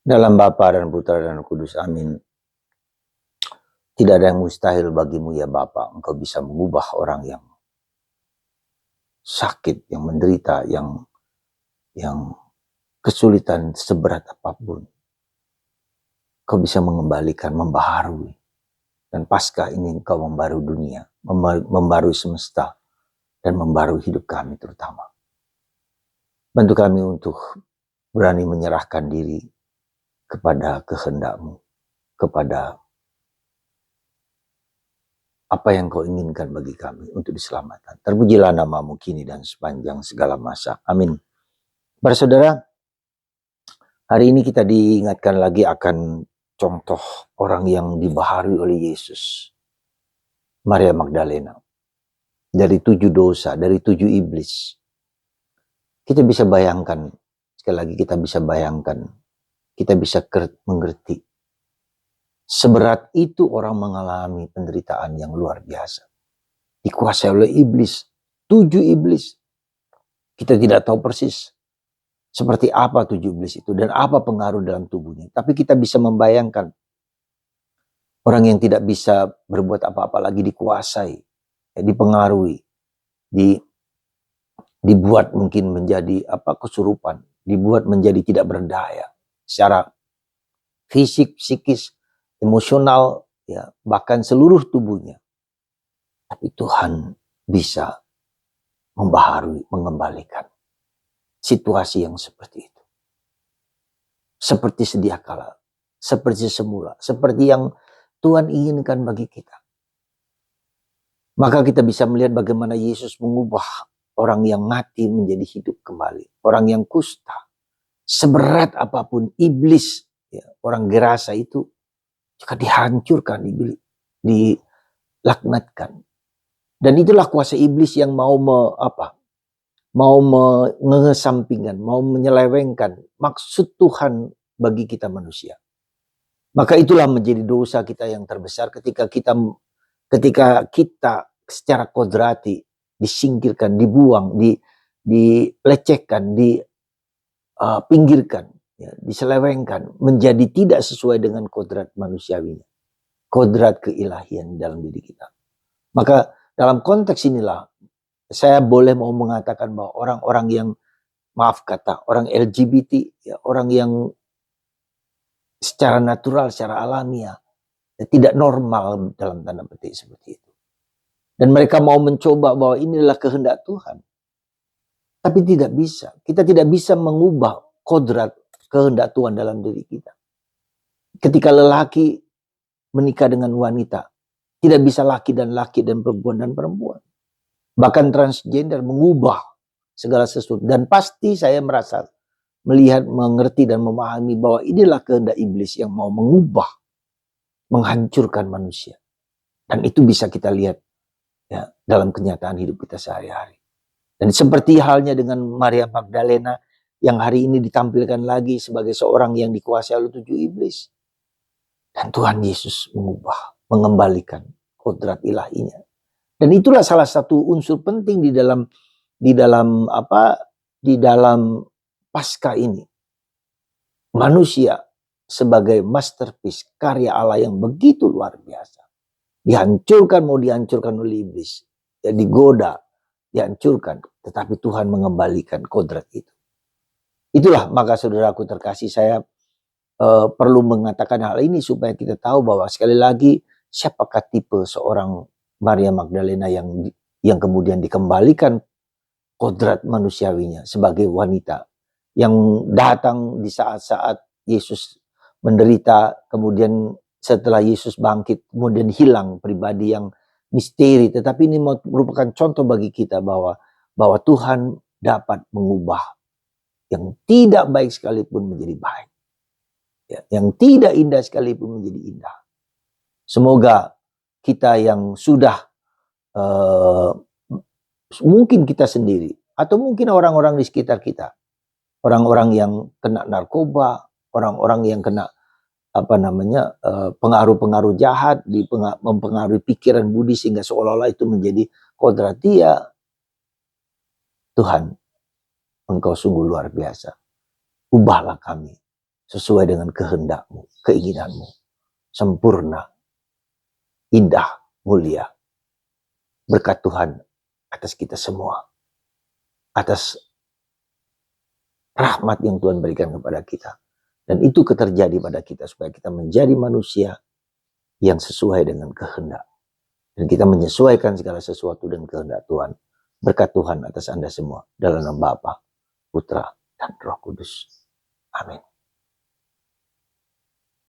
Dalam Bapa dan Putra dan Kudus, amin. Tidak ada yang mustahil bagimu ya Bapa. Engkau bisa mengubah orang yang sakit, yang menderita, yang kesulitan seberat apapun. Engkau bisa mengembalikan, membaharui. Dan pasca ini engkau membaharui dunia, membaharui semesta, dan membaharui hidup kami terutama. Bantu kami untuk berani menyerahkan diri kepada kehendak-Mu, kepada apa yang kau inginkan bagi kami untuk diselamatkan. Terpujilah nama-Mu kini dan sepanjang segala masa. Amin. Para saudara, hari ini kita diingatkan lagi akan contoh orang yang dibaharui oleh Yesus. Maria Magdalena. Dari 7 dosa, dari 7 iblis. Kita bisa bayangkan, sekali lagi kita bisa bayangkan, kita bisa mengerti. Seberat itu orang mengalami penderitaan yang luar biasa. Dikuasai oleh iblis, 7 iblis. Kita tidak tahu persis seperti apa 7 iblis itu dan apa pengaruh dalam tubuhnya. Tapi kita bisa membayangkan orang yang tidak bisa berbuat apa-apa lagi dikuasai, dipengaruhi, dibuat mungkin menjadi kesurupan, dibuat menjadi tidak berdaya secara fisik, psikis, emosional, ya, bahkan seluruh tubuhnya. Tapi Tuhan bisa membaharui, mengembalikan situasi yang seperti itu. Seperti sedia kala, seperti semula, seperti yang Tuhan inginkan bagi kita. Maka kita bisa melihat bagaimana Yesus mengubah orang yang mati menjadi hidup kembali. Orang yang kusta, seberat apapun iblis, ya, orang Gerasa itu juga dihancurkan, dilaknatkan. Dan itulah kuasa iblis yang mau mengesampingkan, mau menyelewengkan maksud Tuhan bagi kita manusia. Maka itulah menjadi dosa kita yang terbesar ketika kita secara kodrati disingkirkan, dibuang, dilecehkan, dipinggirkan, ya, diselewengkan, menjadi tidak sesuai dengan kodrat manusiawinya, kodrat keilahian dalam diri kita. Maka dalam konteks inilah saya boleh mau mengatakan bahwa orang-orang yang orang LGBT, ya, orang yang secara natural, secara alamiah, tidak normal dalam tanda petik seperti itu. Dan mereka mau mencoba bahwa inilah kehendak Tuhan. Tapi tidak bisa. Kita tidak bisa mengubah kodrat kehendak Tuhan dalam diri kita. Ketika lelaki menikah dengan wanita, tidak bisa laki dan perempuan. Bahkan transgender mengubah segala sesuatu. Dan pasti saya merasa melihat, mengerti dan memahami bahwa inilah kehendak iblis yang mau mengubah, menghancurkan manusia. Dan itu bisa kita lihat, ya, dalam kenyataan hidup kita sehari-hari. Dan seperti halnya dengan Maria Magdalena yang hari ini ditampilkan lagi sebagai seorang yang dikuasai oleh 7 iblis. Dan Tuhan Yesus mengubah, mengembalikan kodrat ilahinya. Dan itulah salah satu unsur penting di dalam Paskah ini. Manusia sebagai masterpiece karya Allah yang begitu luar biasa. Mau dihancurkan oleh iblis. Ya, digoda, dihancurkan. Tetapi Tuhan mengembalikan kodrat itu. Itulah, maka saudaraku terkasih, saya perlu mengatakan hal ini supaya kita tahu bahwa sekali lagi siapakah tipe seorang Maria Magdalena yang kemudian dikembalikan kodrat manusiawinya sebagai wanita yang datang di saat-saat Yesus menderita, kemudian setelah Yesus bangkit, kemudian hilang, pribadi yang misteri. Tetapi ini merupakan contoh bagi kita bahwa Tuhan dapat mengubah yang tidak baik sekalipun menjadi baik, ya, yang tidak indah sekalipun menjadi indah. Semoga kita yang sudah mungkin kita sendiri atau mungkin orang-orang di sekitar kita, orang-orang yang kena narkoba, orang-orang yang kena pengaruh-pengaruh jahat, mempengaruhi pikiran budi sehingga seolah-olah itu menjadi kodrat dia. Tuhan, Engkau sungguh luar biasa. Ubahlah kami sesuai dengan kehendak-Mu, keinginan-Mu, sempurna, indah, mulia. Berkat Tuhan atas kita semua, atas rahmat yang Tuhan berikan kepada kita. Dan itu terjadi pada kita supaya kita menjadi manusia yang sesuai dengan kehendak. Dan kita menyesuaikan segala sesuatu dengan kehendak Tuhan. Berkat Tuhan atas Anda semua. Dalam nama Bapa, Putra, dan Roh Kudus. Amin.